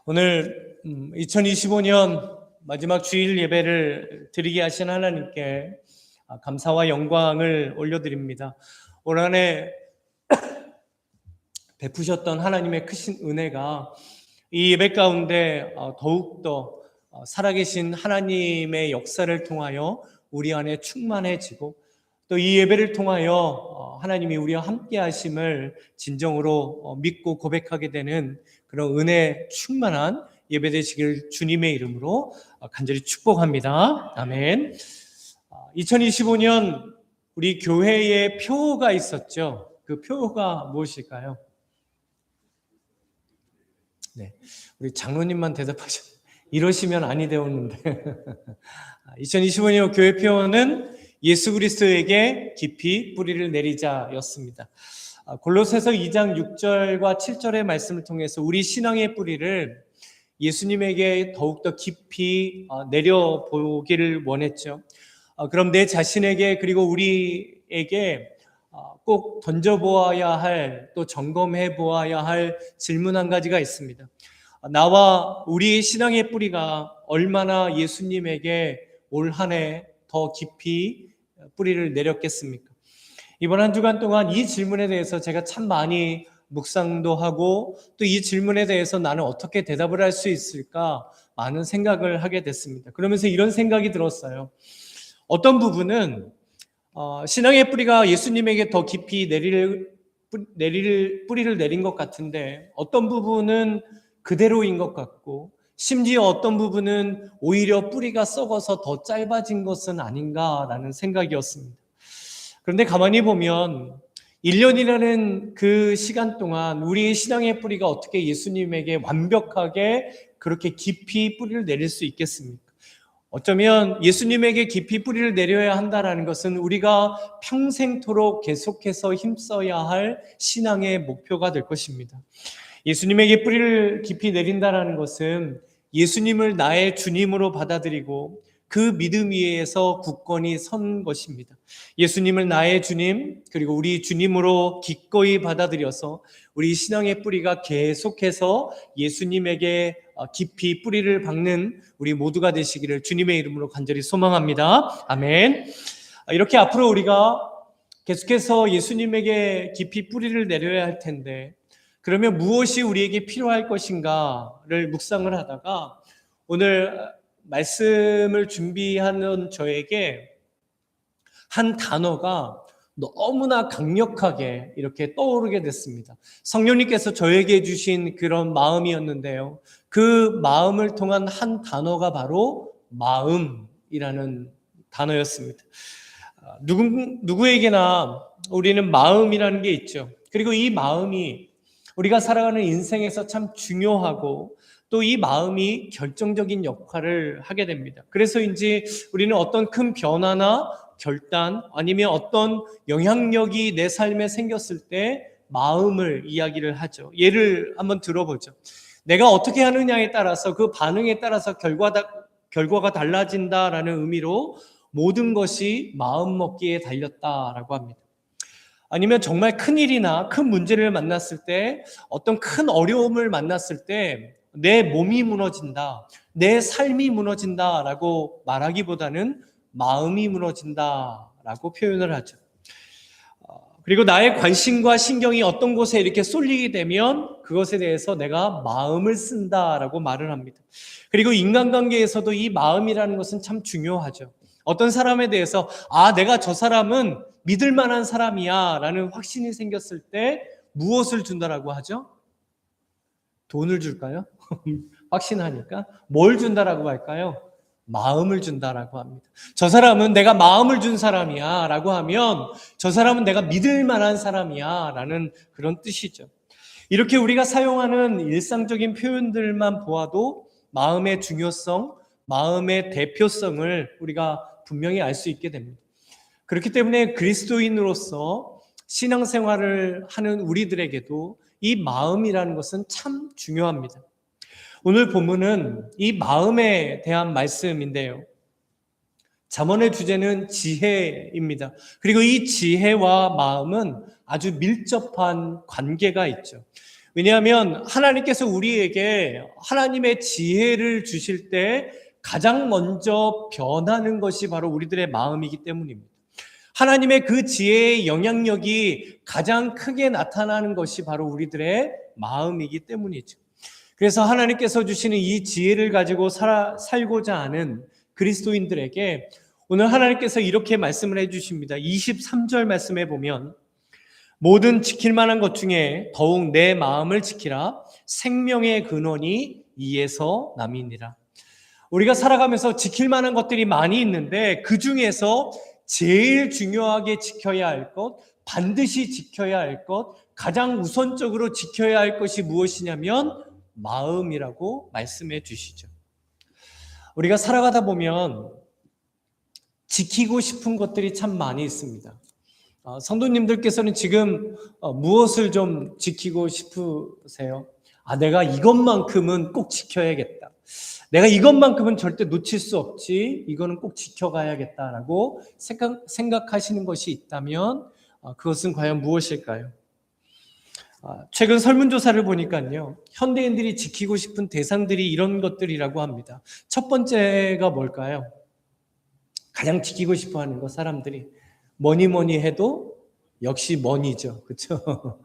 오늘 2025년 마지막 주일 예배를 드리게 하신 하나님께 감사와 영광을 올려드립니다. 올 한 해 베푸셨던 하나님의 크신 은혜가 이 예배 가운데 더욱더 살아계신 하나님의 역사를 통하여 우리 안에 충만해지고, 또 이 예배를 통하여 하나님이 우리와 함께 하심을 진정으로 믿고 고백하게 되는 그런 은혜 충만한 예배 되시길 주님의 이름으로 간절히 축복합니다. 아멘. 2025년 우리 교회에 표가 있었죠. 그 표가 무엇일까요? 네, 우리 장로님만 대답하셨. 이러시면 아니 되었는데 2025년 교회 표어는 예수 그리스도에게 깊이 뿌리를 내리자였습니다. 골로새서 2장 6절과 7절의 말씀을 통해서 우리 신앙의 뿌리를 예수님에게 더욱더 깊이 내려보기를 원했죠. 그럼 내 자신에게, 그리고 우리에게 꼭 던져보아야 할, 또 점검해 보아야 할 질문 한 가지가 있습니다. 나와 우리의 신앙의 뿌리가 얼마나 예수님에게 올 한 해 더 깊이 뿌리를 내렸겠습니까? 이번 한 주간 동안 이 질문에 대해서 제가 참 많이 묵상도 하고, 또 이 질문에 대해서 나는 어떻게 대답을 할 수 있을까 많은 생각을 하게 됐습니다. 그러면서 이런 생각이 들었어요. 어떤 부분은 신앙의 뿌리가 예수님에게 더 깊이 뿌리를 내린 것 같은데, 어떤 부분은 그대로인 것 같고, 심지어 어떤 부분은 오히려 뿌리가 썩어서 더 짧아진 것은 아닌가라는 생각이었습니다. 그런데 가만히 보면 1년이라는 그 시간 동안 우리의 신앙의 뿌리가 어떻게 예수님에게 완벽하게 그렇게 깊이 뿌리를 내릴 수 있겠습니까? 어쩌면 예수님에게 깊이 뿌리를 내려야 한다는 것은 우리가 평생토록 계속해서 힘써야 할 신앙의 목표가 될 것입니다. 예수님에게 뿌리를 깊이 내린다는 것은 예수님을 나의 주님으로 받아들이고 그 믿음 위에서 굳건히 선 것입니다. 예수님을 나의 주님, 그리고 우리 주님으로 기꺼이 받아들여서 우리 신앙의 뿌리가 계속해서 예수님에게 깊이 뿌리를 박는 우리 모두가 되시기를 주님의 이름으로 간절히 소망합니다. 아멘. 이렇게 앞으로 우리가 계속해서 예수님에게 깊이 뿌리를 내려야 할 텐데, 그러면 무엇이 우리에게 필요할 것인가를 묵상을 하다가 오늘 말씀을 준비하는 저에게 한 단어가 너무나 강력하게 이렇게 떠오르게 됐습니다. 성령님께서 저에게 주신 그런 마음이었는데요. 그 마음을 통한 한 단어가 바로 마음이라는 단어였습니다. 누구에게나 우리는 마음이라는 게 있죠. 그리고 이 마음이 우리가 살아가는 인생에서 참 중요하고, 또 이 마음이 결정적인 역할을 하게 됩니다. 그래서인지 우리는 어떤 큰 변화나 결단, 아니면 어떤 영향력이 내 삶에 생겼을 때 마음을 이야기를 하죠. 예를 한번 들어보죠. 내가 어떻게 하느냐에 따라서, 그 반응에 따라서 결과가 달라진다라는 의미로 모든 것이 마음 먹기에 달렸다라고 합니다. 아니면 정말 큰 일이나 큰 문제를 만났을 때, 어떤 큰 어려움을 만났을 때 내 몸이 무너진다, 내 삶이 무너진다라고 말하기보다는 마음이 무너진다라고 표현을 하죠. 그리고 나의 관심과 신경이 어떤 곳에 이렇게 쏠리게 되면 그것에 대해서 내가 마음을 쓴다라고 말을 합니다. 그리고 인간관계에서도 이 마음이라는 것은 참 중요하죠. 어떤 사람에 대해서 내가 저 사람은 믿을 만한 사람이야 라는 확신이 생겼을 때 무엇을 준다라고 하죠? 돈을 줄까요? 확신하니까. 뭘 준다라고 할까요? 마음을 준다라고 합니다. 저 사람은 내가 마음을 준 사람이야 라고 하면 저 사람은 내가 믿을 만한 사람이야 라는 그런 뜻이죠. 이렇게 우리가 사용하는 일상적인 표현들만 보아도 마음의 중요성, 마음의 대표성을 우리가 분명히 알 수 있게 됩니다. 그렇기 때문에 그리스도인으로서 신앙생활을 하는 우리들에게도 이 마음이라는 것은 참 중요합니다. 오늘 본문은 이 마음에 대한 말씀인데요. 잠언의 주제는 지혜입니다. 그리고 이 지혜와 마음은 아주 밀접한 관계가 있죠. 왜냐하면 하나님께서 우리에게 하나님의 지혜를 주실 때 가장 먼저 변하는 것이 바로 우리들의 마음이기 때문입니다. 하나님의 그 지혜의 영향력이 가장 크게 나타나는 것이 바로 우리들의 마음이기 때문이죠. 그래서 하나님께서 주시는 이 지혜를 가지고 살고자 하는 그리스도인들에게 오늘 하나님께서 이렇게 말씀을 해주십니다. 23절 말씀에 보면 모든 지킬 만한 것 중에 더욱 내 마음을 지키라. 생명의 근원이 이에서 남이니라. 우리가 살아가면서 지킬 만한 것들이 많이 있는데 그 중에서 제일 중요하게 지켜야 할 것, 반드시 지켜야 할 것, 가장 우선적으로 지켜야 할 것이 무엇이냐면 마음이라고 말씀해 주시죠. 우리가 살아가다 보면 지키고 싶은 것들이 참 많이 있습니다. 성도님들께서는 지금 무엇을 좀 지키고 싶으세요? 내가 이것만큼은 꼭 지켜야겠다. 내가 이것만큼은 절대 놓칠 수 없지. 이거는 꼭 지켜가야겠다라고 생각하시는 것이 있다면 그것은 과연 무엇일까요? 최근 설문조사를 보니까요, 현대인들이 지키고 싶은 대상들이 이런 것들이라고 합니다. 첫 번째가 뭘까요? 가장 지키고 싶어 하는 거, 사람들이. 뭐니 해도 역시 머니죠. 그렇죠?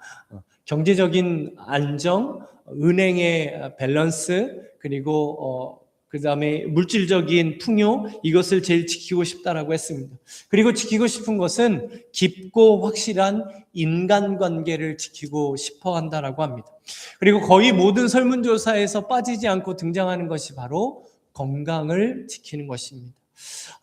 경제적인 안정, 은행의 밸런스, 그리고 그다음에 물질적인 풍요, 이것을 제일 지키고 싶다라고 했습니다. 그리고 지키고 싶은 것은 깊고 확실한 인간관계를 지키고 싶어 한다라고 합니다. 그리고 거의 모든 설문조사에서 빠지지 않고 등장하는 것이 바로 건강을 지키는 것입니다.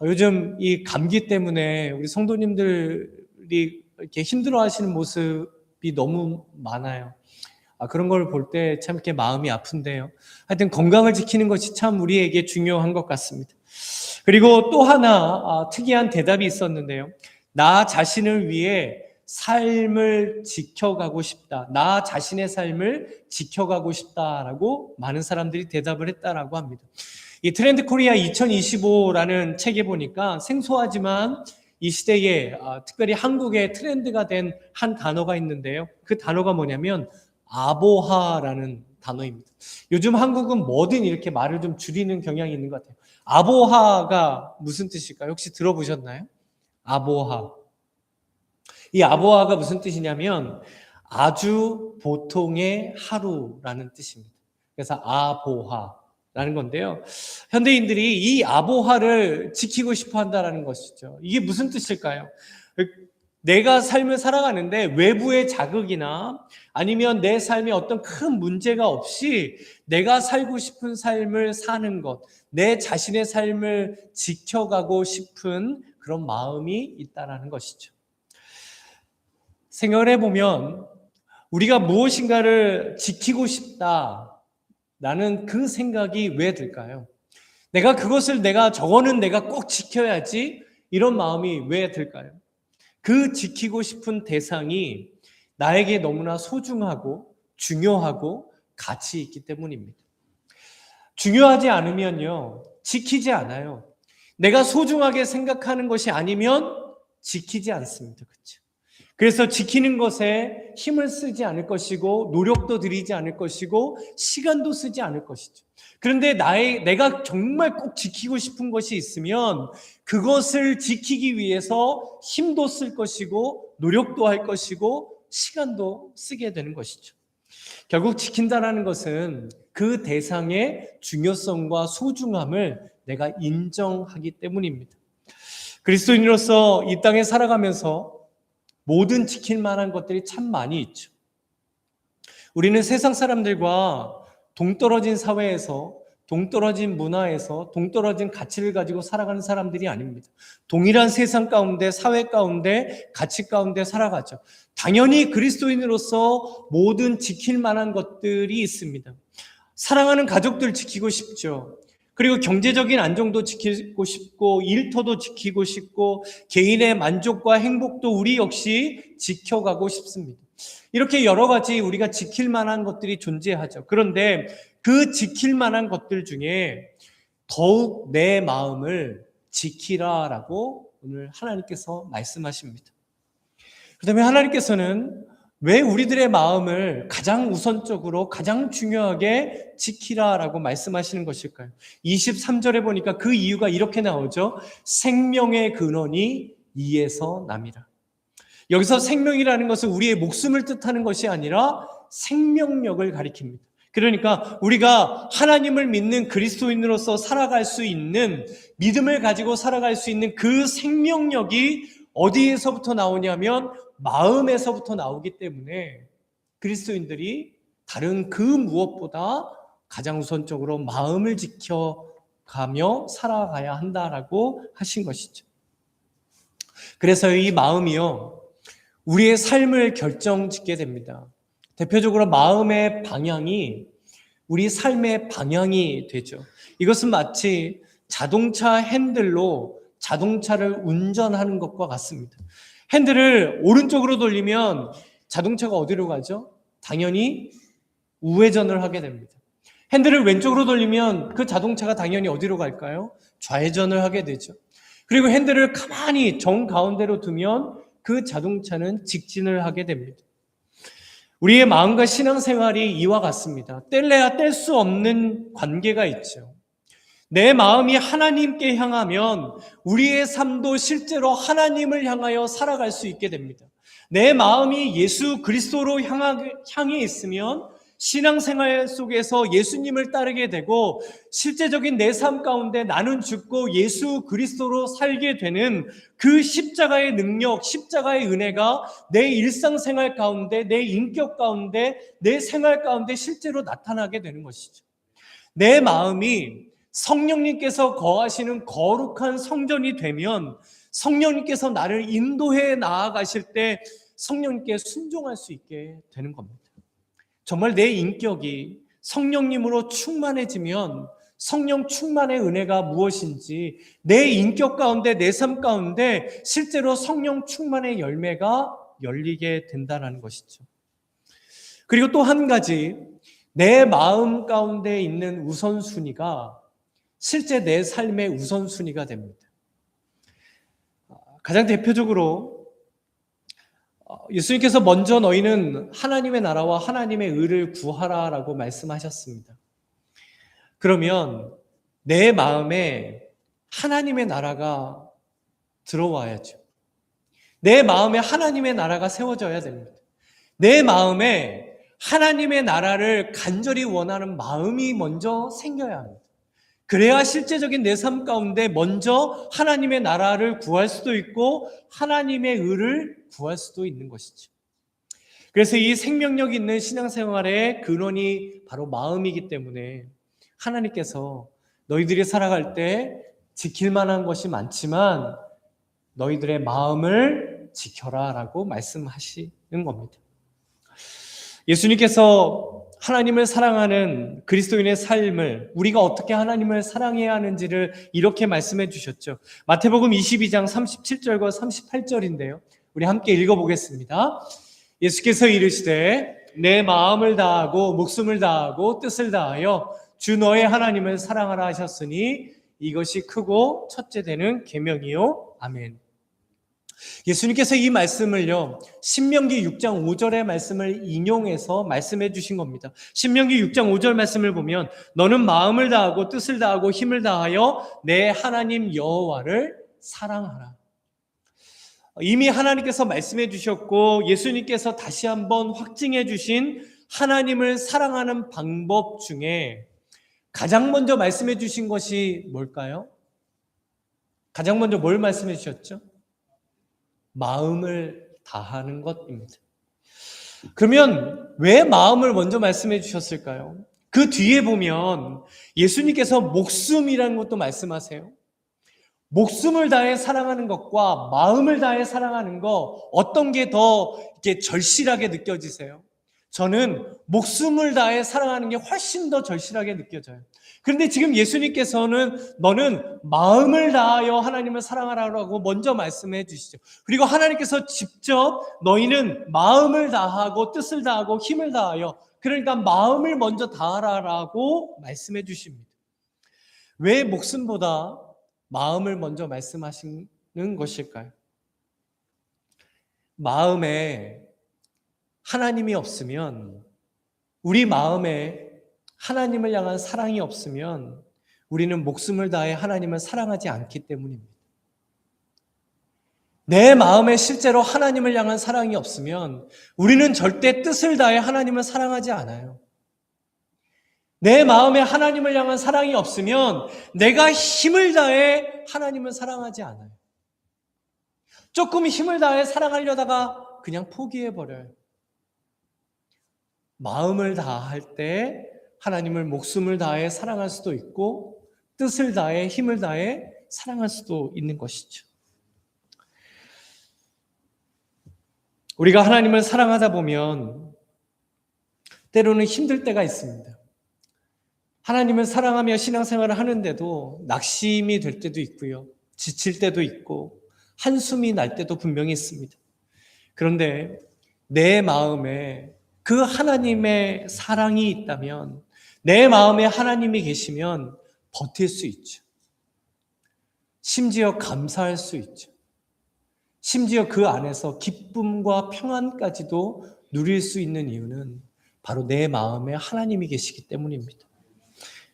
요즘 이 감기 때문에 우리 성도님들이 이렇게 힘들어하시는 모습이 너무 많아요. 그런 걸 볼 때 참 이렇게 마음이 아픈데요. 하여튼 건강을 지키는 것이 참 우리에게 중요한 것 같습니다. 그리고 또 하나 특이한 대답이 있었는데요. 나 자신을 위해 삶을 지켜가고 싶다. 나 자신의 삶을 지켜가고 싶다라고 많은 사람들이 대답을 했다라고 합니다. 이 트렌드 코리아 2025라는 책에 보니까 생소하지만 이 시대에 특별히 한국의 트렌드가 된 한 단어가 있는데요. 그 단어가 뭐냐면 아보하라는 단어입니다. 요즘 한국은 뭐든 이렇게 말을 좀 줄이는 경향이 있는 것 같아요. 아보하가 무슨 뜻일까요? 혹시 들어보셨나요? 아보하. 이 아보하가 무슨 뜻이냐면 아주 보통의 하루라는 뜻입니다. 그래서 아보하라는 건데요. 현대인들이 이 아보하를 지키고 싶어 한다는 것이죠. 이게 무슨 뜻일까요? 내가 삶을 살아가는데 외부의 자극이나 아니면 내 삶에 어떤 큰 문제가 없이 내가 살고 싶은 삶을 사는 것, 내 자신의 삶을 지켜가고 싶은 그런 마음이 있다는 것이죠. 생각을 해보면 우리가 무엇인가를 지키고 싶다라는 그 생각이 왜 들까요? 내가 그것을 저거는 내가 꼭 지켜야지, 이런 마음이 왜 들까요? 그 지키고 싶은 대상이 나에게 너무나 소중하고 중요하고 가치 있기 때문입니다. 중요하지 않으면요, 지키지 않아요. 내가 소중하게 생각하는 것이 아니면 지키지 않습니다. 그렇죠? 그래서 지키는 것에 힘을 쓰지 않을 것이고 노력도 들이지 않을 것이고 시간도 쓰지 않을 것이죠. 그런데 내가 정말 꼭 지키고 싶은 것이 있으면 그것을 지키기 위해서 힘도 쓸 것이고 노력도 할 것이고 시간도 쓰게 되는 것이죠. 결국 지킨다라는 것은 그 대상의 중요성과 소중함을 내가 인정하기 때문입니다. 그리스도인으로서 이 땅에 살아가면서 모든 지킬 만한 것들이 참 많이 있죠. 우리는 세상 사람들과 동떨어진 사회에서, 동떨어진 문화에서, 동떨어진 가치를 가지고 살아가는 사람들이 아닙니다. 동일한 세상 가운데, 사회 가운데, 가치 가운데 살아가죠. 당연히 그리스도인으로서 모든 지킬 만한 것들이 있습니다. 사랑하는 가족들 지키고 싶죠. 그리고 경제적인 안정도 지키고 싶고 일터도 지키고 싶고 개인의 만족과 행복도 우리 역시 지켜가고 싶습니다. 이렇게 여러 가지 우리가 지킬 만한 것들이 존재하죠. 그런데 그 지킬 만한 것들 중에 더욱 내 마음을 지키라라고 오늘 하나님께서 말씀하십니다. 그다음에 하나님께서는 왜 우리들의 마음을 가장 우선적으로 가장 중요하게 지키라라고 말씀하시는 것일까요? 23절에 보니까 그 이유가 이렇게 나오죠. 생명의 근원이 이에서 남이라. 여기서 생명이라는 것은 우리의 목숨을 뜻하는 것이 아니라 생명력을 가리킵니다. 그러니까 우리가 하나님을 믿는 그리스도인으로서 살아갈 수 있는, 믿음을 가지고 살아갈 수 있는 그 생명력이 어디에서부터 나오냐면 마음에서부터 나오기 때문에 그리스도인들이 다른 그 무엇보다 가장 우선적으로 마음을 지켜가며 살아가야 한다라고 하신 것이죠. 그래서 이 마음이요, 우리의 삶을 결정짓게 됩니다. 대표적으로 마음의 방향이 우리 삶의 방향이 되죠. 이것은 마치 자동차 핸들로 자동차를 운전하는 것과 같습니다. 핸들을 오른쪽으로 돌리면 자동차가 어디로 가죠? 당연히 우회전을 하게 됩니다. 핸들을 왼쪽으로 돌리면 그 자동차가 당연히 어디로 갈까요? 좌회전을 하게 되죠. 그리고 핸들을 가만히 정가운데로 두면 그 자동차는 직진을 하게 됩니다. 우리의 마음과 신앙생활이 이와 같습니다. 뗄래야 뗄 수 없는 관계가 있죠. 내 마음이 하나님께 향하면 우리의 삶도 실제로 하나님을 향하여 살아갈 수 있게 됩니다. 내 마음이 예수 그리스도로 향해 있으면 신앙생활 속에서 예수님을 따르게 되고 실제적인 내 삶 가운데 나는 죽고 예수 그리스도로 살게 되는 그 십자가의 능력, 십자가의 은혜가 내 일상생활 가운데, 내 인격 가운데, 내 생활 가운데 실제로 나타나게 되는 것이죠. 내 마음이 성령님께서 거하시는 거룩한 성전이 되면 성령님께서 나를 인도해 나아가실 때 성령님께 순종할 수 있게 되는 겁니다. 정말 내 인격이 성령님으로 충만해지면 성령 충만의 은혜가 무엇인지 내 인격 가운데 내 삶 가운데 실제로 성령 충만의 열매가 열리게 된다는 것이죠. 그리고 또 한 가지, 내 마음 가운데 있는 우선순위가 실제 내 삶의 우선순위가 됩니다. 가장 대표적으로 예수님께서 먼저 너희는 하나님의 나라와 하나님의 의를 구하라라고 말씀하셨습니다. 그러면 내 마음에 하나님의 나라가 들어와야죠. 내 마음에 하나님의 나라가 세워져야 됩니다. 내 마음에 하나님의 나라를 간절히 원하는 마음이 먼저 생겨야 합니다. 그래야 실제적인 내 삶 가운데 먼저 하나님의 나라를 구할 수도 있고 하나님의 의를 구할 수도 있는 것이죠. 그래서 이 생명력 있는 신앙생활의 근원이 바로 마음이기 때문에 하나님께서 너희들이 살아갈 때 지킬 만한 것이 많지만 너희들의 마음을 지켜라 라고 말씀하시는 겁니다. 예수님께서 하나님을 사랑하는 그리스도인의 삶을 우리가 어떻게 하나님을 사랑해야 하는지를 이렇게 말씀해 주셨죠. 마태복음 22장 37절과 38절인데요. 우리 함께 읽어보겠습니다. 예수께서 이르시되 내 마음을 다하고 목숨을 다하고 뜻을 다하여 주 너의 하나님을 사랑하라 하셨으니 이것이 크고 첫째 되는 계명이요. 아멘. 예수님께서 이 말씀을요, 신명기 6장 5절의 말씀을 인용해서 말씀해 주신 겁니다. 신명기 6장 5절 말씀을 보면 너는 마음을 다하고 뜻을 다하고 힘을 다하여 내 하나님 여호와를 사랑하라. 이미 하나님께서 말씀해 주셨고 예수님께서 다시 한번 확증해 주신 하나님을 사랑하는 방법 중에 가장 먼저 말씀해 주신 것이 뭘까요? 가장 먼저 뭘 말씀해 주셨죠? 마음을 다하는 것입니다. 그러면 왜 마음을 먼저 말씀해 주셨을까요? 그 뒤에 보면 예수님께서 목숨이라는 것도 말씀하세요. 목숨을 다해 사랑하는 것과 마음을 다해 사랑하는 것 어떤 게 더 이렇게 절실하게 느껴지세요? 저는 목숨을 다해 사랑하는 게 훨씬 더 절실하게 느껴져요. 그런데 지금 예수님께서는 너는 마음을 다하여 하나님을 사랑하라고 먼저 말씀해 주시죠. 그리고 하나님께서 직접 너희는 마음을 다하고 뜻을 다하고 힘을 다하여, 그러니까 마음을 먼저 다하라라고 말씀해 주십니다. 왜 목숨보다 마음을 먼저 말씀하시는 것일까요? 마음에 하나님이 없으면, 우리 마음에 하나님을 향한 사랑이 없으면 우리는 목숨을 다해 하나님을 사랑하지 않기 때문입니다. 내 마음에 실제로 하나님을 향한 사랑이 없으면 우리는 절대 뜻을 다해 하나님을 사랑하지 않아요. 내 마음에 하나님을 향한 사랑이 없으면 내가 힘을 다해 하나님을 사랑하지 않아요. 조금 힘을 다해 사랑하려다가 그냥 포기해버려요. 마음을 다할 때 하나님을 목숨을 다해 사랑할 수도 있고 뜻을 다해 힘을 다해 사랑할 수도 있는 것이죠. 우리가 하나님을 사랑하다 보면 때로는 힘들 때가 있습니다. 하나님을 사랑하며 신앙생활을 하는데도 낙심이 될 때도 있고요. 지칠 때도 있고 한숨이 날 때도 분명히 있습니다. 그런데 내 마음에 그 하나님의 사랑이 있다면, 내 마음에 하나님이 계시면 버틸 수 있죠. 심지어 감사할 수 있죠. 심지어 그 안에서 기쁨과 평안까지도 누릴 수 있는 이유는 바로 내 마음에 하나님이 계시기 때문입니다.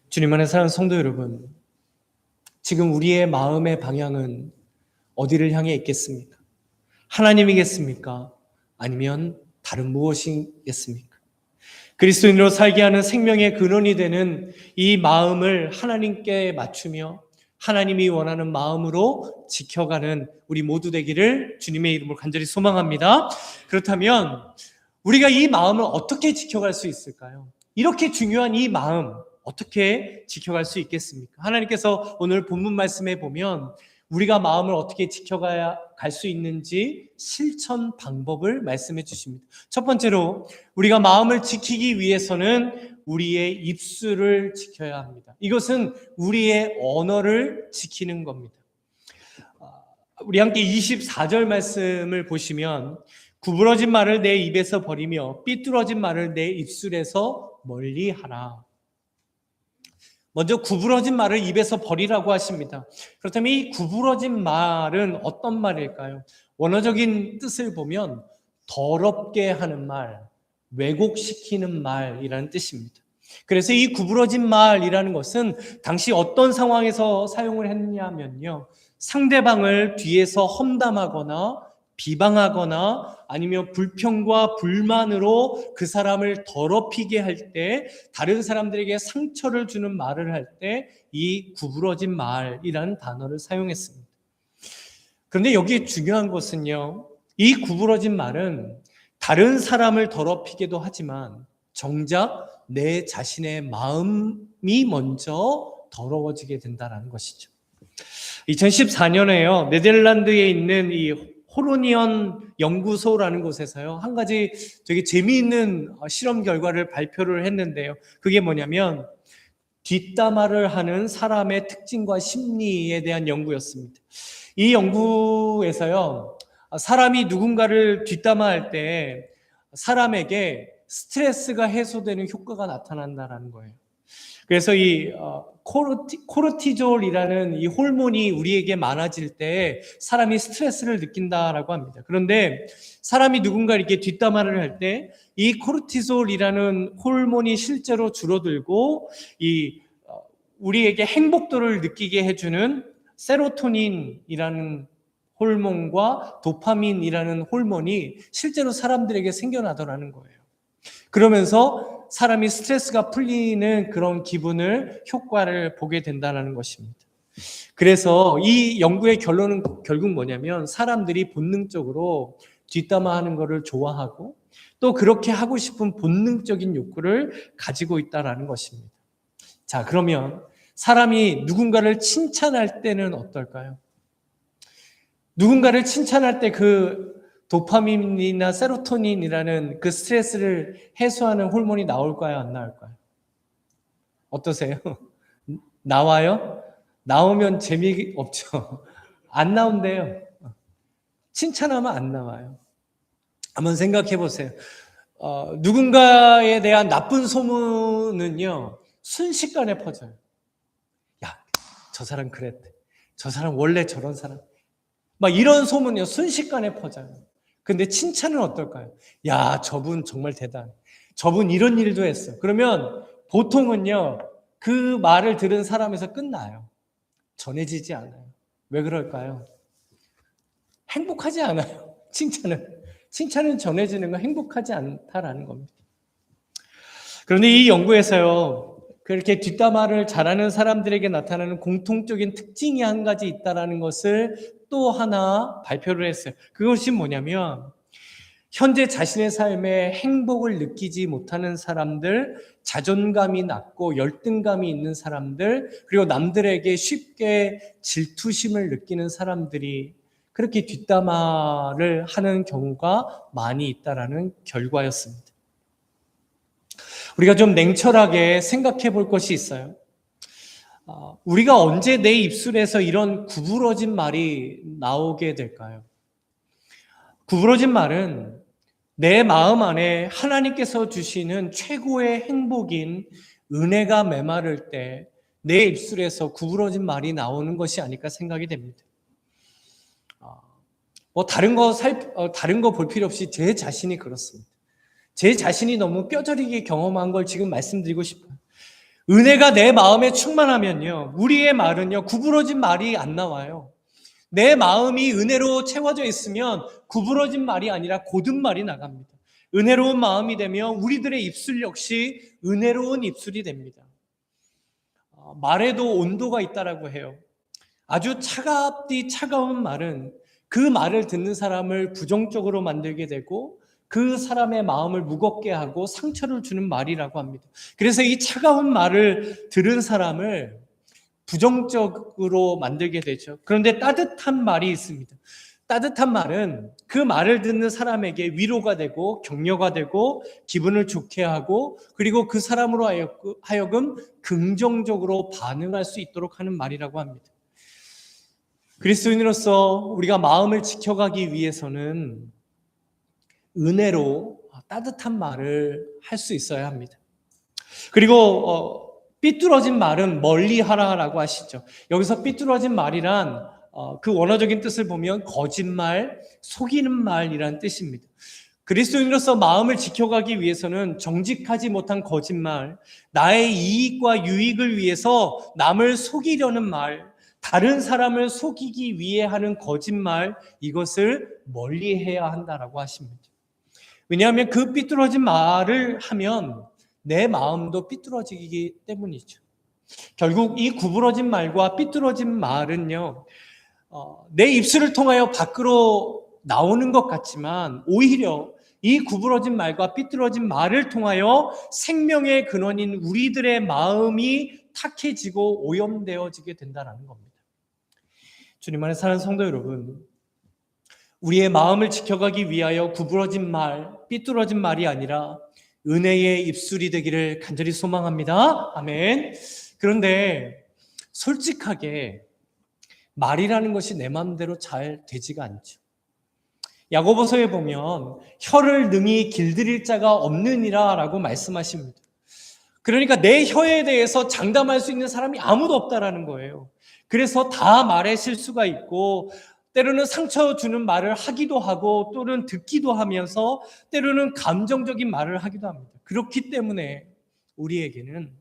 주님 안에 사랑하는 성도 여러분, 지금 우리의 마음의 방향은 어디를 향해 있겠습니까? 하나님이겠습니까? 아니면 다른 무엇이겠습니까? 그리스도인으로 살게 하는 생명의 근원이 되는 이 마음을 하나님께 맞추며 하나님이 원하는 마음으로 지켜가는 우리 모두 되기를 주님의 이름으로 간절히 소망합니다. 그렇다면 우리가 이 마음을 어떻게 지켜갈 수 있을까요? 이렇게 중요한 이 마음 어떻게 지켜갈 수 있겠습니까? 하나님께서 오늘 본문 말씀에 보면 우리가 마음을 어떻게 지켜가야 갈 수 있는지 실천 방법을 말씀해 주십니다. 첫 번째로 우리가 마음을 지키기 위해서는 우리의 입술을 지켜야 합니다. 이것은 우리의 언어를 지키는 겁니다. 우리 함께 24절 말씀을 보시면 구부러진 말을 내 입에서 버리며 삐뚤어진 말을 내 입술에서 멀리하라. 먼저 구부러진 말을 입에서 버리라고 하십니다. 그렇다면 이 구부러진 말은 어떤 말일까요? 원어적인 뜻을 보면 더럽게 하는 말, 왜곡시키는 말이라는 뜻입니다. 그래서 이 구부러진 말이라는 것은 당시 어떤 상황에서 사용을 했냐면요, 상대방을 뒤에서 험담하거나 비방하거나 아니면 불평과 불만으로 그 사람을 더럽히게 할 때, 다른 사람들에게 상처를 주는 말을 할 때 이 구부러진 말이라는 단어를 사용했습니다. 그런데 여기 중요한 것은요, 이 구부러진 말은 다른 사람을 더럽히기도 하지만 정작 내 자신의 마음이 먼저 더러워지게 된다는 것이죠. 2014년에요, 네덜란드에 있는 이 호로니언 연구소라는 곳에서요, 한 가지 되게 재미있는 실험 결과를 발표를 했는데요. 그게 뭐냐면 뒷담화를 하는 사람의 특징과 심리에 대한 연구였습니다. 이 연구에서요, 사람이 누군가를 뒷담화할 때 사람에게 스트레스가 해소되는 효과가 나타난다는 거예요. 그래서 이 코르티졸이라는 이 호르몬이 우리에게 많아질 때 사람이 스트레스를 느낀다라고 합니다. 그런데 사람이 누군가 이렇게 뒷담화를 할 때 이 코르티졸이라는 호르몬이 실제로 줄어들고 이 우리에게 행복도를 느끼게 해주는 세로토닌이라는 호르몬과 도파민이라는 호르몬이 실제로 사람들에게 생겨나더라는 거예요. 그러면서 사람이 스트레스가 풀리는 그런 기분을, 효과를 보게 된다는 것입니다. 그래서 이 연구의 결론은 결국 뭐냐면 사람들이 본능적으로 뒷담화하는 것을 좋아하고 또 그렇게 하고 싶은 본능적인 욕구를 가지고 있다는 것입니다. 자, 그러면 사람이 누군가를 칭찬할 때는 어떨까요? 누군가를 칭찬할 때 그 도파민이나 세로토닌이라는 그 스트레스를 해소하는 호르몬이 나올까요? 안 나올까요? 어떠세요? 나와요? 나오면 재미없죠. 안 나온대요. 칭찬하면 안 나와요. 한번 생각해 보세요. 누군가에 대한 나쁜 소문은요, 순식간에 퍼져요. 야, 저 사람 그랬대. 저 사람 원래 저런 사람. 막 이런 소문이요, 순식간에 퍼져요. 근데 칭찬은 어떨까요? 야, 저분 정말 대단. 저분 이런 일도 했어. 그러면 보통은요, 그 말을 들은 사람에서 끝나요. 전해지지 않아요. 왜 그럴까요? 행복하지 않아요. 칭찬은 전해지는 건 행복하지 않다라는 겁니다. 그런데 이 연구에서요, 그렇게 뒷담화를 잘하는 사람들에게 나타나는 공통적인 특징이 한 가지 있다는 것을 또 하나 발표를 했어요. 그것이 뭐냐면, 현재 자신의 삶에 행복을 느끼지 못하는 사람들, 자존감이 낮고 열등감이 있는 사람들, 그리고 남들에게 쉽게 질투심을 느끼는 사람들이 그렇게 뒷담화를 하는 경우가 많이 있다는 결과였습니다. 우리가 좀 냉철하게 생각해 볼 것이 있어요. 우리가 언제 내 입술에서 이런 구부러진 말이 나오게 될까요? 구부러진 말은 내 마음 안에 하나님께서 주시는 최고의 행복인 은혜가 메마를 때 내 입술에서 구부러진 말이 나오는 것이 아닐까 생각이 됩니다. 다른 거 볼 필요 없이 제 자신이 그렇습니다. 제 자신이 너무 뼈저리게 경험한 걸 지금 말씀드리고 싶어요. 은혜가 내 마음에 충만하면요, 우리의 말은요, 구부러진 말이 안 나와요. 내 마음이 은혜로 채워져 있으면 구부러진 말이 아니라 고든 말이 나갑니다. 은혜로운 마음이 되면 우리들의 입술 역시 은혜로운 입술이 됩니다. 말에도 온도가 있다라고 해요. 아주 차가운 말은 그 말을 듣는 사람을 부정적으로 만들게 되고 그 사람의 마음을 무겁게 하고 상처를 주는 말이라고 합니다. 그래서 이 차가운 말을 들은 사람을 부정적으로 만들게 되죠. 그런데 따뜻한 말이 있습니다. 따뜻한 말은 그 말을 듣는 사람에게 위로가 되고 격려가 되고 기분을 좋게 하고 그리고 그 사람으로 하여금 긍정적으로 반응할 수 있도록 하는 말이라고 합니다. 그리스도인으로서 우리가 마음을 지켜가기 위해서는 은혜로 따뜻한 말을 할 수 있어야 합니다. 그리고 삐뚤어진 말은 멀리 하라라고 하시죠. 여기서 삐뚤어진 말이란 그 원어적인 뜻을 보면 거짓말, 속이는 말이라는 뜻입니다. 그리스도인으로서 마음을 지켜가기 위해서는 정직하지 못한 거짓말, 나의 이익과 유익을 위해서 남을 속이려는 말, 다른 사람을 속이기 위해 하는 거짓말, 이것을 멀리해야 한다라고 하십니다. 왜냐하면 그 삐뚤어진 말을 하면 내 마음도 삐뚤어지기 때문이죠. 결국 이 구부러진 말과 삐뚤어진 말은요, 내 입술을 통하여 밖으로 나오는 것 같지만 오히려 이 구부러진 말과 삐뚤어진 말을 통하여 생명의 근원인 우리들의 마음이 탁해지고 오염되어지게 된다는 겁니다. 주님 안에 사는 성도 여러분, 우리의 마음을 지켜가기 위하여 구부러진 말, 삐뚤어진 말이 아니라 은혜의 입술이 되기를 간절히 소망합니다. 아멘. 그런데 솔직하게 말이라는 것이 내 마음대로 잘 되지가 않죠. 야고보서에 보면 혀를 능히 길들일 자가 없느니라 라고 말씀하십니다. 그러니까 내 혀에 대해서 장담할 수 있는 사람이 아무도 없다라는 거예요. 그래서 다 말에 실수가 있고 때로는 상처 주는 말을 하기도 하고 또는 듣기도 하면서 때로는 감정적인 말을 하기도 합니다. 그렇기 때문에 우리에게는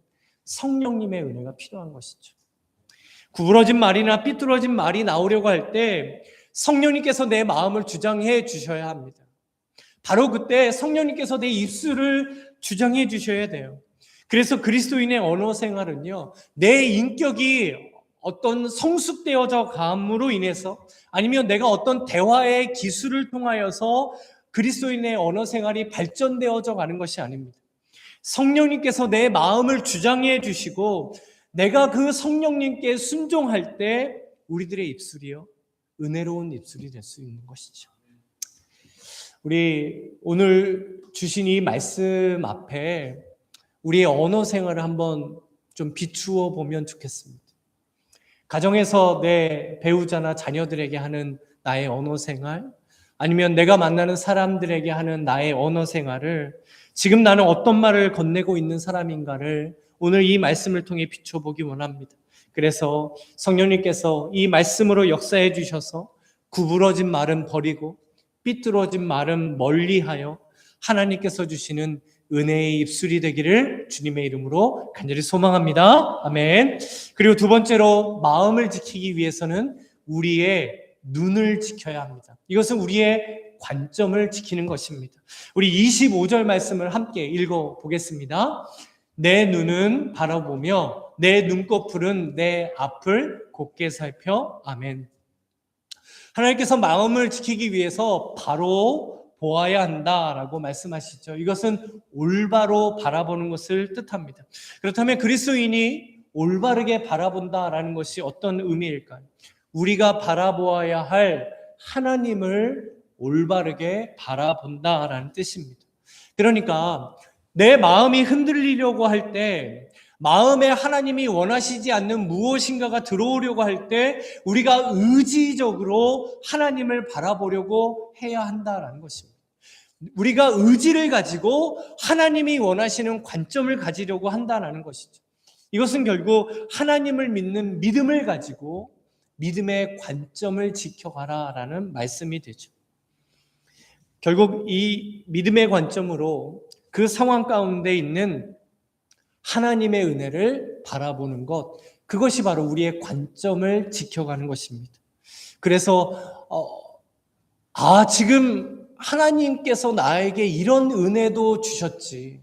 성령님의 은혜가 필요한 것이죠. 구부러진 말이나 삐뚤어진 말이 나오려고 할 때 성령님께서 내 마음을 주장해 주셔야 합니다. 바로 그때 성령님께서 내 입술을 주장해 주셔야 돼요. 그래서 그리스도인의 언어 생활은요, 내 인격이 어떤 성숙되어져 감으로 인해서 아니면 내가 어떤 대화의 기술을 통하여서 그리스도인의 언어 생활이 발전되어져 가는 것이 아닙니다. 성령님께서 내 마음을 주장해 주시고 내가 그 성령님께 순종할 때 우리들의 입술이요, 은혜로운 입술이 될 수 있는 것이죠. 우리 오늘 주신 이 말씀 앞에 우리의 언어 생활을 한번 좀 비추어 보면 좋겠습니다. 가정에서 내 배우자나 자녀들에게 하는 나의 언어 생활, 아니면 내가 만나는 사람들에게 하는 나의 언어 생활을 지금 나는 어떤 말을 건네고 있는 사람인가를 오늘 이 말씀을 통해 비춰보기 원합니다. 그래서 성령님께서 이 말씀으로 역사해 주셔서 구부러진 말은 버리고 삐뚤어진 말은 멀리하여 하나님께서 주시는 은혜의 입술이 되기를 주님의 이름으로 간절히 소망합니다. 아멘. 그리고 두 번째로 마음을 지키기 위해서는 우리의 눈을 지켜야 합니다. 이것은 우리의 관점을 지키는 것입니다. 우리 25절 말씀을 함께 읽어보겠습니다. 내 눈은 바라보며 내 눈꺼풀은 내 앞을 곧게 살펴. 아멘. 하나님께서 마음을 지키기 위해서 바로 보아야 한다라고 말씀하시죠. 이것은 올바로 바라보는 것을 뜻합니다. 그렇다면 그리스도인이 올바르게 바라본다라는 것이 어떤 의미일까요? 우리가 바라보아야 할 하나님을 올바르게 바라본다라는 뜻입니다. 그러니까 내 마음이 흔들리려고 할 때, 마음에 하나님이 원하시지 않는 무엇인가가 들어오려고 할 때 우리가 의지적으로 하나님을 바라보려고 해야 한다라는 것입니다. 우리가 의지를 가지고 하나님이 원하시는 관점을 가지려고 한다는 것이죠. 이것은 결국 하나님을 믿는 믿음을 가지고 믿음의 관점을 지켜가라라는 말씀이 되죠. 결국 이 믿음의 관점으로 그 상황 가운데 있는 하나님의 은혜를 바라보는 것, 그것이 바로 우리의 관점을 지켜가는 것입니다. 그래서 지금 하나님께서 나에게 이런 은혜도 주셨지,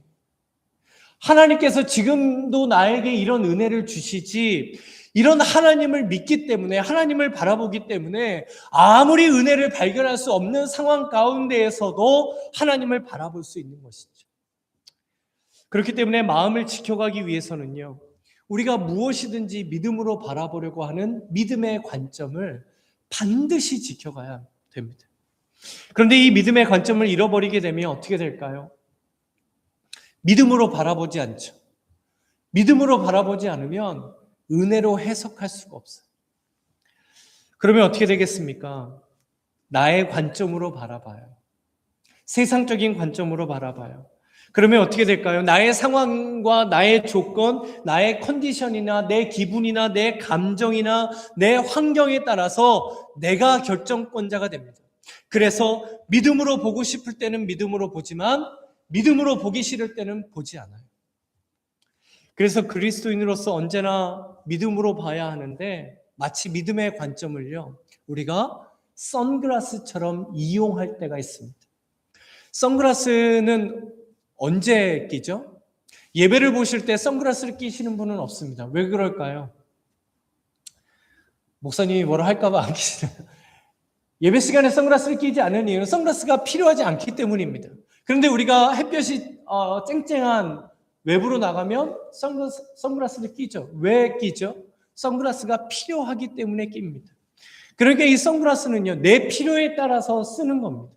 하나님께서 지금도 나에게 이런 은혜를 주시지, 이런 하나님을 믿기 때문에, 하나님을 바라보기 때문에 아무리 은혜를 발견할 수 없는 상황 가운데에서도 하나님을 바라볼 수 있는 것이죠. 그렇기 때문에 마음을 지켜가기 위해서는요, 우리가 무엇이든지 믿음으로 바라보려고 하는 믿음의 관점을 반드시 지켜가야 됩니다. 그런데 이 믿음의 관점을 잃어버리게 되면 어떻게 될까요? 믿음으로 바라보지 않죠. 믿음으로 바라보지 않으면 은혜로 해석할 수가 없어요. 그러면 어떻게 되겠습니까? 나의 관점으로 바라봐요. 세상적인 관점으로 바라봐요. 그러면 어떻게 될까요? 나의 상황과 나의 조건, 나의 컨디션이나 내 기분이나 내 감정이나 내 환경에 따라서 내가 결정권자가 됩니다. 그래서 믿음으로 보고 싶을 때는 믿음으로 보지만 믿음으로 보기 싫을 때는 보지 않아요. 그래서 그리스도인으로서 언제나 믿음으로 봐야 하는데, 마치 믿음의 관점을요, 우리가 선글라스처럼 이용할 때가 있습니다. 선글라스는 언제 끼죠? 예배를 보실 때 선글라스를 끼시는 분은 없습니다. 왜 그럴까요? 목사님이 뭐라 할까봐 안 끼시나요? 예배 시간에 선글라스를 끼지 않는 이유는 선글라스가 필요하지 않기 때문입니다. 그런데 우리가 햇볕이 쨍쨍한 외부로 나가면 선글라스를 끼죠. 왜 끼죠? 선글라스가 필요하기 때문에 낍니다. 그러니까 이 선글라스는요, 내 필요에 따라서 쓰는 겁니다.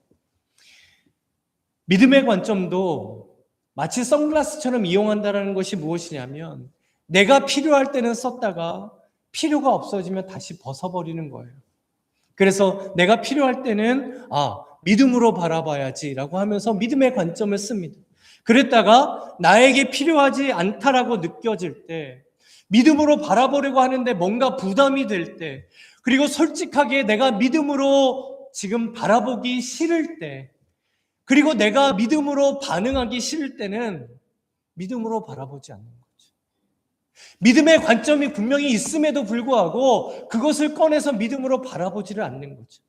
믿음의 관점도 마치 선글라스처럼 이용한다는 것이 무엇이냐면, 내가 필요할 때는 썼다가 필요가 없어지면 다시 벗어버리는 거예요. 그래서 내가 필요할 때는 믿음으로 바라봐야지라고 하면서 믿음의 관점을 씁니다. 그랬다가 나에게 필요하지 않다라고 느껴질 때, 믿음으로 바라보려고 하는데 뭔가 부담이 될 때, 그리고 솔직하게 내가 믿음으로 지금 바라보기 싫을 때, 그리고 내가 믿음으로 반응하기 싫을 때는 믿음으로 바라보지 않는 거죠. 믿음의 관점이 분명히 있음에도 불구하고 그것을 꺼내서 믿음으로 바라보지를 않는 거죠.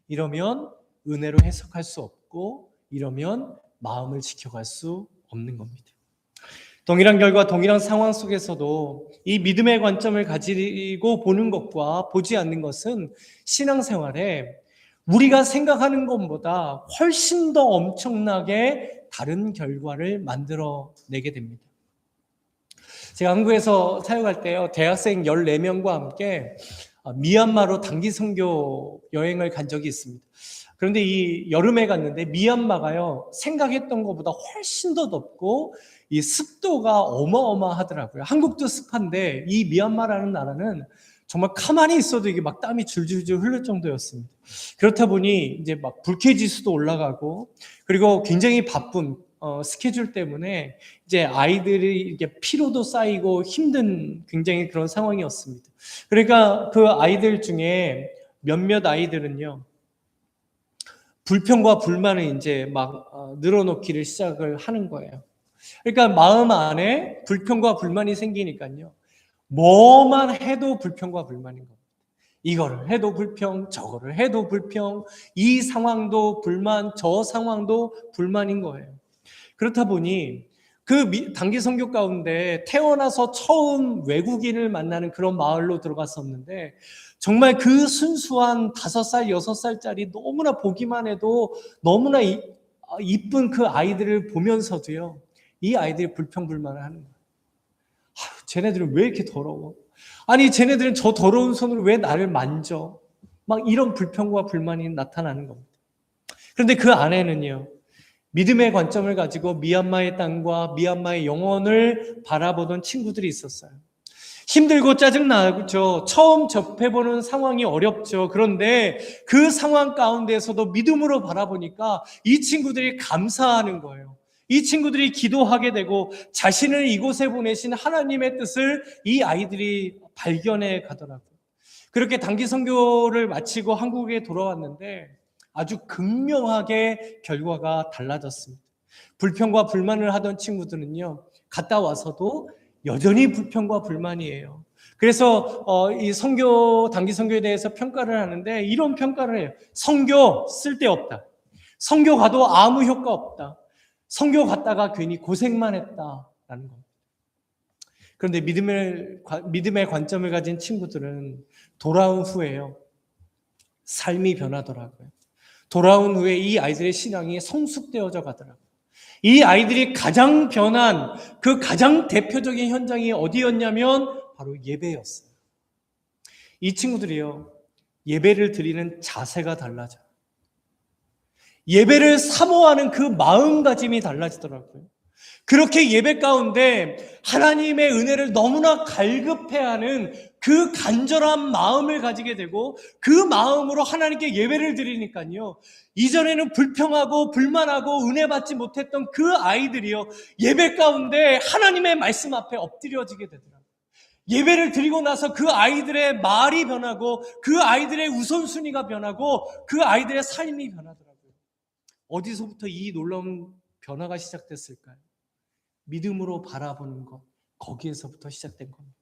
이러면 은혜로 해석할 수 없고, 이러면 마음을 지켜갈 수 없는 겁니다. 동일한 결과, 동일한 상황 속에서도 이 믿음의 관점을 가지고 보는 것과 보지 않는 것은 신앙생활에 우리가 생각하는 것보다 훨씬 더 엄청나게 다른 결과를 만들어내게 됩니다. 제가 한국에서 사역할 때요, 대학생 14명과 함께 미얀마로 단기 선교 여행을 간 적이 있습니다. 그런데 이 여름에 갔는데 미얀마가요, 생각했던 것보다 훨씬 더 덥고 이 습도가 어마어마하더라고요. 한국도 습한데 이 미얀마라는 나라는 정말 가만히 있어도 이게 막 땀이 줄줄줄 흐를 정도였습니다. 그렇다 보니 이제 막 불쾌지수도 올라가고, 그리고 굉장히 바쁜 스케줄 때문에 이제 아이들이 이렇게 피로도 쌓이고 힘든 굉장히 그런 상황이었습니다. 그러니까 그 아이들 중에 몇몇 아이들은요, 불평과 불만을 이제 막 늘어놓기를 시작을 하는 거예요. 그러니까 마음 안에 불평과 불만이 생기니까요. 뭐만 해도 불평과 불만인 겁니다. 이거를 해도 불평, 저거를 해도 불평, 이 상황도 불만, 저 상황도 불만인 거예요. 그렇다 보니 그 단기 선교 가운데 태어나서 처음 외국인을 만나는 그런 마을로 들어갔었는데 정말 그 순수한 5살, 6살짜리 너무나 보기만 해도 너무나 이쁜 그 아이들을 보면서도요. 이 아이들이 불평불만을 하는 거예요. 쟤네들은 왜 이렇게 더러워? 아니 쟤네들은 저 더러운 손으로 왜 나를 만져? 막 이런 불평과 불만이 나타나는 겁니다. 그런데 그 안에는요. 믿음의 관점을 가지고 미얀마의 땅과 미얀마의 영혼을 바라보던 친구들이 있었어요. 힘들고 짜증나죠. 처음 접해보는 상황이 어렵죠. 그런데 그 상황 가운데서도 믿음으로 바라보니까 이 친구들이 감사하는 거예요. 이 친구들이 기도하게 되고 자신을 이곳에 보내신 하나님의 뜻을 이 아이들이 발견해 가더라고요. 그렇게 단기 선교를 마치고 한국에 돌아왔는데 아주 극명하게 결과가 달라졌습니다. 불평과 불만을 하던 친구들은요, 갔다 와서도 여전히 불평과 불만이에요. 그래서 이 단기 선교에 대해서 평가를 하는데 이런 평가를 해요. 선교 쓸데없다. 선교 가도 아무 효과 없다. 선교 갔다가 괜히 고생만 했다라는 겁니다. 그런데 믿음의 관점을 가진 친구들은 돌아온 후에요. 삶이 변하더라고요. 돌아온 후에 이 아이들의 신앙이 성숙되어져 가더라고요. 이 아이들이 가장 변한 그 가장 대표적인 현장이 어디였냐면 바로 예배였어요. 이 친구들이요. 예배를 드리는 자세가 달라져요. 예배를 사모하는 그 마음가짐이 달라지더라고요. 그렇게 예배 가운데 하나님의 은혜를 너무나 갈급해하는 그 간절한 마음을 가지게 되고 그 마음으로 하나님께 예배를 드리니까요. 이전에는 불평하고 불만하고 은혜 받지 못했던 그 아이들이요. 예배 가운데 하나님의 말씀 앞에 엎드려지게 되더라고요. 예배를 드리고 나서 그 아이들의 말이 변하고 그 아이들의 우선순위가 변하고 그 아이들의 삶이 변하더라고요. 어디서부터 이 놀라운 변화가 시작됐을까요? 믿음으로 바라보는 것, 거기에서부터 시작된 겁니다.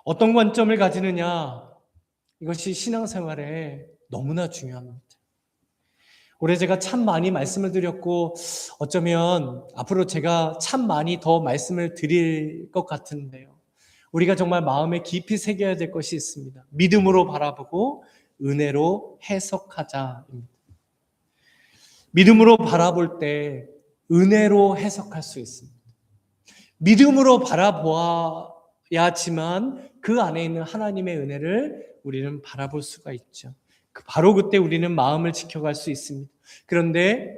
어떤 관점을 가지느냐, 이것이 신앙생활에 너무나 중요합니다. 올해 제가 참 많이 말씀을 드렸고 어쩌면 앞으로 제가 참 많이 더 말씀을 드릴 것 같은데요. 우리가 정말 마음에 깊이 새겨야 될 것이 있습니다. 믿음으로 바라보고 은혜로 해석하자입니다. 믿음으로 바라볼 때 은혜로 해석할 수 있습니다. 믿음으로 바라보아야지만 그 안에 있는 하나님의 은혜를 우리는 바라볼 수가 있죠. 바로 그때 우리는 마음을 지켜갈 수 있습니다. 그런데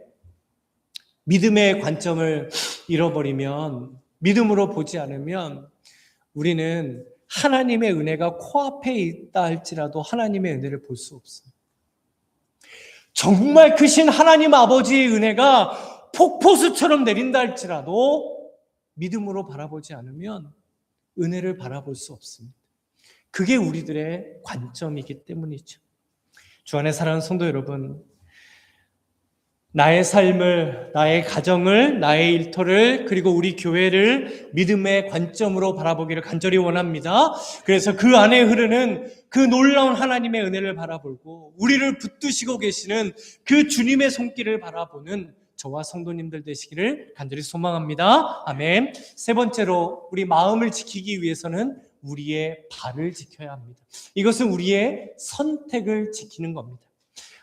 믿음의 관점을 잃어버리면, 믿음으로 보지 않으면 우리는 하나님의 은혜가 코앞에 있다 할지라도 하나님의 은혜를 볼 수 없어요. 정말 크신 하나님 아버지의 은혜가 폭포수처럼 내린다 할지라도 믿음으로 바라보지 않으면 은혜를 바라볼 수 없습니다. 그게 우리들의 관점이기 때문이죠. 주 안에 사랑하는 성도 여러분, 나의 삶을, 나의 가정을, 나의 일터를, 그리고 우리 교회를 믿음의 관점으로 바라보기를 간절히 원합니다. 그래서 그 안에 흐르는 그 놀라운 하나님의 은혜를 바라보고 우리를 붙드시고 계시는 그 주님의 손길을 바라보는 저와 성도님들 되시기를 간절히 소망합니다. 아멘. 세 번째로 우리 마음을 지키기 위해서는 우리의 발을 지켜야 합니다. 이것은 우리의 선택을 지키는 겁니다.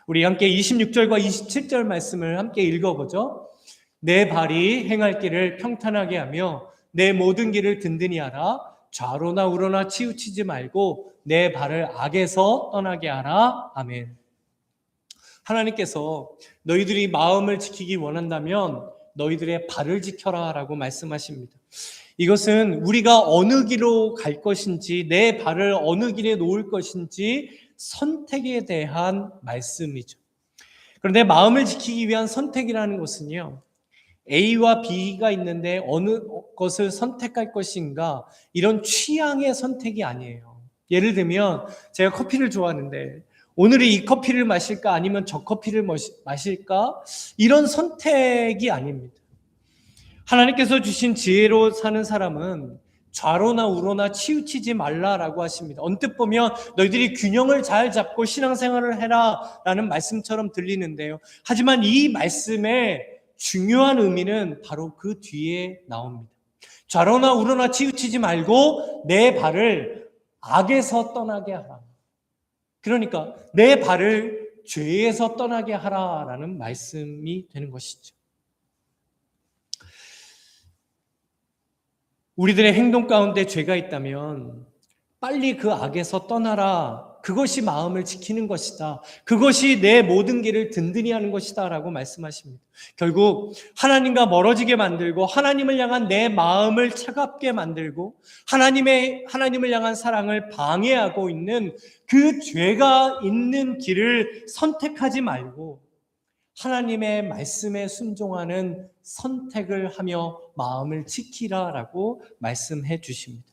우리 함께 26절과 27절 말씀을 함께 읽어보죠. 내 발이 행할 길을 평탄하게 하며 내 모든 길을 든든히 하라. 좌로나 우로나 치우치지 말고 내 발을 악에서 떠나게 하라. 아멘. 하나님께서 너희들이 마음을 지키기 원한다면 너희들의 발을 지켜라 라고 말씀하십니다. 이것은 우리가 어느 길로 갈 것인지, 내 발을 어느 길에 놓을 것인지 선택에 대한 말씀이죠. 그런데 마음을 지키기 위한 선택이라는 것은요, A와 B가 있는데 어느 것을 선택할 것인가, 이런 취향의 선택이 아니에요. 예를 들면 제가 커피를 좋아하는데 오늘은 이 커피를 마실까 아니면 저 커피를 마실까? 이런 선택이 아닙니다. 하나님께서 주신 지혜로 사는 사람은 좌로나 우로나 치우치지 말라라고 하십니다. 언뜻 보면 너희들이 균형을 잘 잡고 신앙생활을 해라 라는 말씀처럼 들리는데요. 하지만 이 말씀의 중요한 의미는 바로 그 뒤에 나옵니다. 좌로나 우로나 치우치지 말고 내 발을 악에서 떠나게 하라. 그러니까 내 발을 죄에서 떠나게 하라라는 말씀이 되는 것이죠. 우리들의 행동 가운데 죄가 있다면 빨리 그 악에서 떠나라. 그것이 마음을 지키는 것이다. 그것이 내 모든 길을 든든히 하는 것이다 라고 말씀하십니다. 결국 하나님과 멀어지게 만들고 하나님을 향한 내 마음을 차갑게 만들고 하나님을 향한 사랑을 방해하고 있는 그 죄가 있는 길을 선택하지 말고 하나님의 말씀에 순종하는 선택을 하며 마음을 지키라라고 말씀해 주십니다.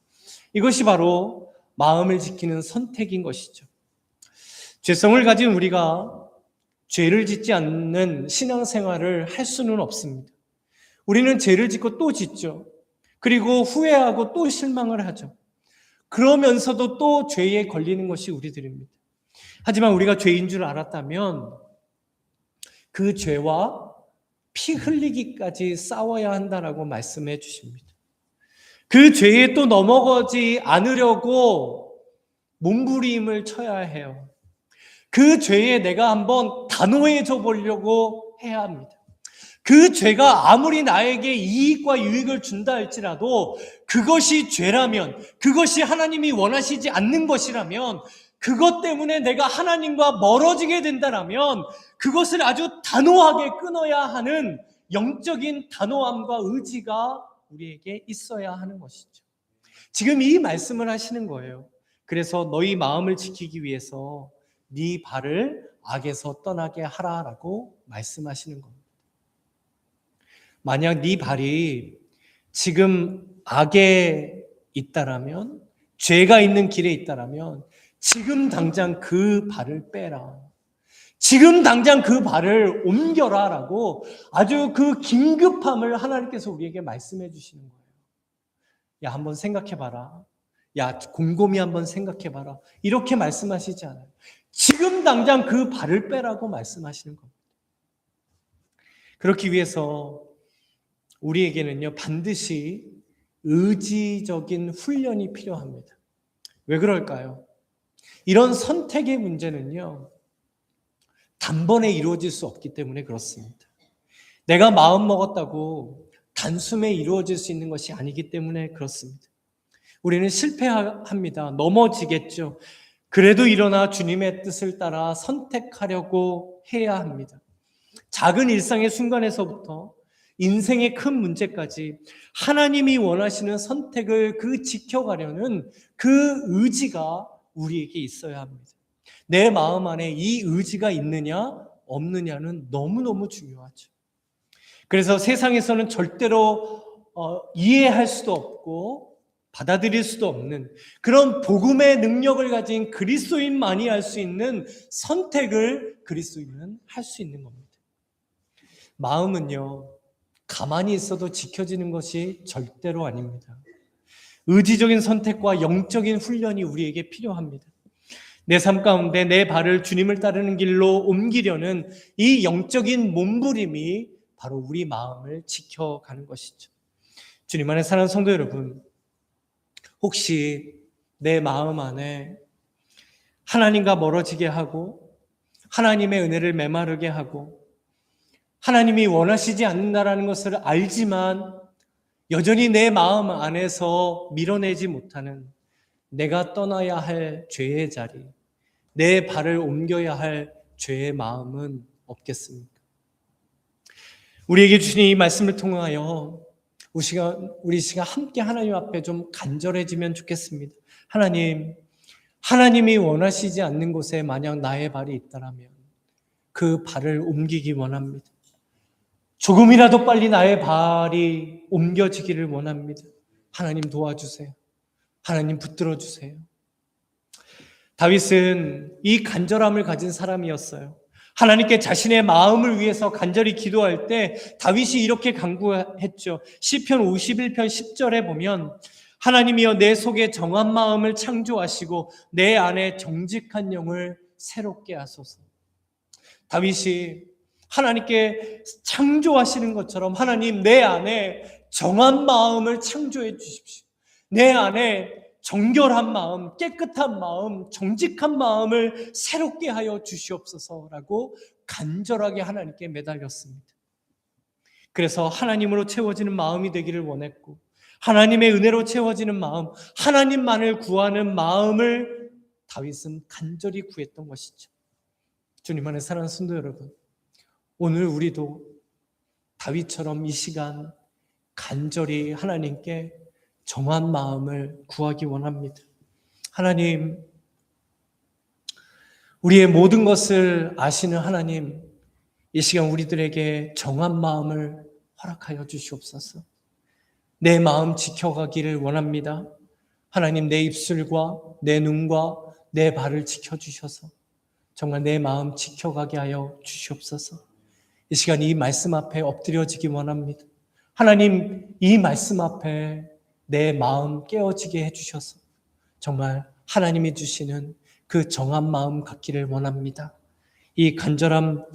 이것이 바로 마음을 지키는 선택인 것이죠. 죄성을 가진 우리가 죄를 짓지 않는 신앙생활을 할 수는 없습니다. 우리는 죄를 짓고 또 짓죠. 그리고 후회하고 또 실망을 하죠. 그러면서도 또 죄에 걸리는 것이 우리들입니다. 하지만 우리가 죄인 줄 알았다면 그 죄와 피 흘리기까지 싸워야 한다라고 말씀해 주십니다. 그 죄에 또 넘어가지 않으려고 몸부림을 쳐야 해요. 그 죄에 내가 한번 단호해져 보려고 해야 합니다. 그 죄가 아무리 나에게 이익과 유익을 준다 할지라도 그것이 죄라면, 그것이 하나님이 원하시지 않는 것이라면, 그것 때문에 내가 하나님과 멀어지게 된다면 그것을 아주 단호하게 끊어야 하는 영적인 단호함과 의지가 우리에게 있어야 하는 것이죠. 지금 이 말씀을 하시는 거예요. 그래서 너희 마음을 지키기 위해서 네 발을 악에서 떠나게 하라라고 말씀하시는 겁니다. 만약 네 발이 지금 악에 있다라면, 죄가 있는 길에 있다라면 지금 당장 그 발을 빼라. 지금 당장 그 발을 옮겨라 라고 아주 그 긴급함을 하나님께서 우리에게 말씀해 주시는 거예요. 야, 한번 생각해 봐라. 야, 곰곰이 한번 생각해 봐라. 이렇게 말씀하시지 않아요. 지금 당장 그 발을 빼라고 말씀하시는 겁니다. 그렇기 위해서 우리에게는요, 반드시 의지적인 훈련이 필요합니다. 왜 그럴까요? 이런 선택의 문제는요, 단번에 이루어질 수 없기 때문에 그렇습니다. 내가 마음 먹었다고 단숨에 이루어질 수 있는 것이 아니기 때문에 그렇습니다. 우리는 실패합니다. 넘어지겠죠. 그래도 일어나 주님의 뜻을 따라 선택하려고 해야 합니다. 작은 일상의 순간에서부터 인생의 큰 문제까지 하나님이 원하시는 선택을 지켜가려는 그 의지가 우리에게 있어야 합니다. 내 마음 안에 이 의지가 있느냐 없느냐는 너무너무 중요하죠. 그래서 세상에서는 절대로 이해할 수도 없고 받아들일 수도 없는 그런 복음의 능력을 가진 그리스도인만이 할 수 있는 선택을 그리스도인은 할 수 있는 겁니다. 마음은요, 가만히 있어도 지켜지는 것이 절대로 아닙니다. 의지적인 선택과 영적인 훈련이 우리에게 필요합니다. 내 삶 가운데 내 발을 주님을 따르는 길로 옮기려는 이 영적인 몸부림이 바로 우리 마음을 지켜가는 것이죠. 주님 안에 사는 성도 여러분, 혹시 내 마음 안에 하나님과 멀어지게 하고 하나님의 은혜를 메마르게 하고 하나님이 원하시지 않는다라는 것을 알지만 여전히 내 마음 안에서 밀어내지 못하는 내가 떠나야 할 죄의 자리, 내 발을 옮겨야 할 죄의 마음은 없겠습니까? 우리에게 주신 이 말씀을 통하여 우리 시간 함께 하나님 앞에 좀 간절해지면 좋겠습니다. 하나님이 원하시지 않는 곳에 만약 나의 발이 있다면 그 발을 옮기기 원합니다. 조금이라도 빨리 나의 발이 옮겨지기를 원합니다. 하나님 도와주세요. 하나님 붙들어 주세요. 다윗은 이 간절함을 가진 사람이었어요. 하나님께 자신의 마음을 위해서 간절히 기도할 때 다윗이 이렇게 간구했죠. 시편 51편 10절에 보면 하나님이여 내 속에 정한 마음을 창조하시고 내 안에 정직한 영을 새롭게 하소서. 다윗이 하나님께 창조하시는 것처럼 하나님 내 안에 정한 마음을 창조해 주십시오. 내 안에 정결한 마음, 깨끗한 마음, 정직한 마음을 새롭게 하여 주시옵소서라고 간절하게 하나님께 매달렸습니다. 그래서 하나님으로 채워지는 마음이 되기를 원했고 하나님의 은혜로 채워지는 마음, 하나님만을 구하는 마음을 다윗은 간절히 구했던 것이죠. 주님 안에 사랑하는 성도 여러분, 오늘 우리도 다윗처럼 이 시간 간절히 하나님께 정한 마음을 구하기 원합니다. 하나님, 우리의 모든 것을 아시는 하나님, 이 시간 우리들에게 정한 마음을 허락하여 주시옵소서. 내 마음 지켜가기를 원합니다. 하나님, 내 입술과 내 눈과 내 발을 지켜주셔서 정말 내 마음 지켜가게 하여 주시옵소서. 이 시간 이 말씀 앞에 엎드려지기 원합니다. 하나님, 이 말씀 앞에 내 마음 깨어지게 해주셔서 정말 하나님이 주시는 그 정한 마음 갖기를 원합니다. 이 간절함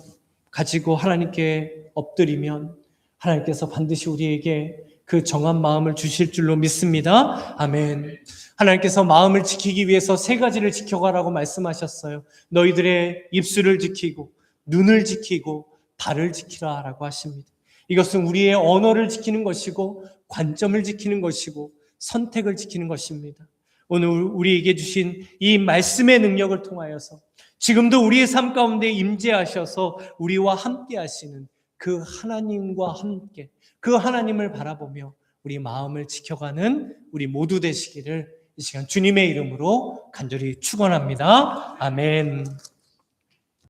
가지고 하나님께 엎드리면 하나님께서 반드시 우리에게 그 정한 마음을 주실 줄로 믿습니다. 아멘. 하나님께서 마음을 지키기 위해서 세 가지를 지켜가라고 말씀하셨어요. 너희들의 입술을 지키고 눈을 지키고 발을 지키라라고 하십니다. 이것은 우리의 언어를 지키는 것이고 관점을 지키는 것이고 선택을 지키는 것입니다. 오늘 우리에게 주신 이 말씀의 능력을 통하여서 지금도 우리의 삶 가운데 임재하셔서 우리와 함께 하시는 그 하나님과 함께 그 하나님을 바라보며 우리 마음을 지켜가는 우리 모두 되시기를 이 시간 주님의 이름으로 간절히 축원합니다. 아멘.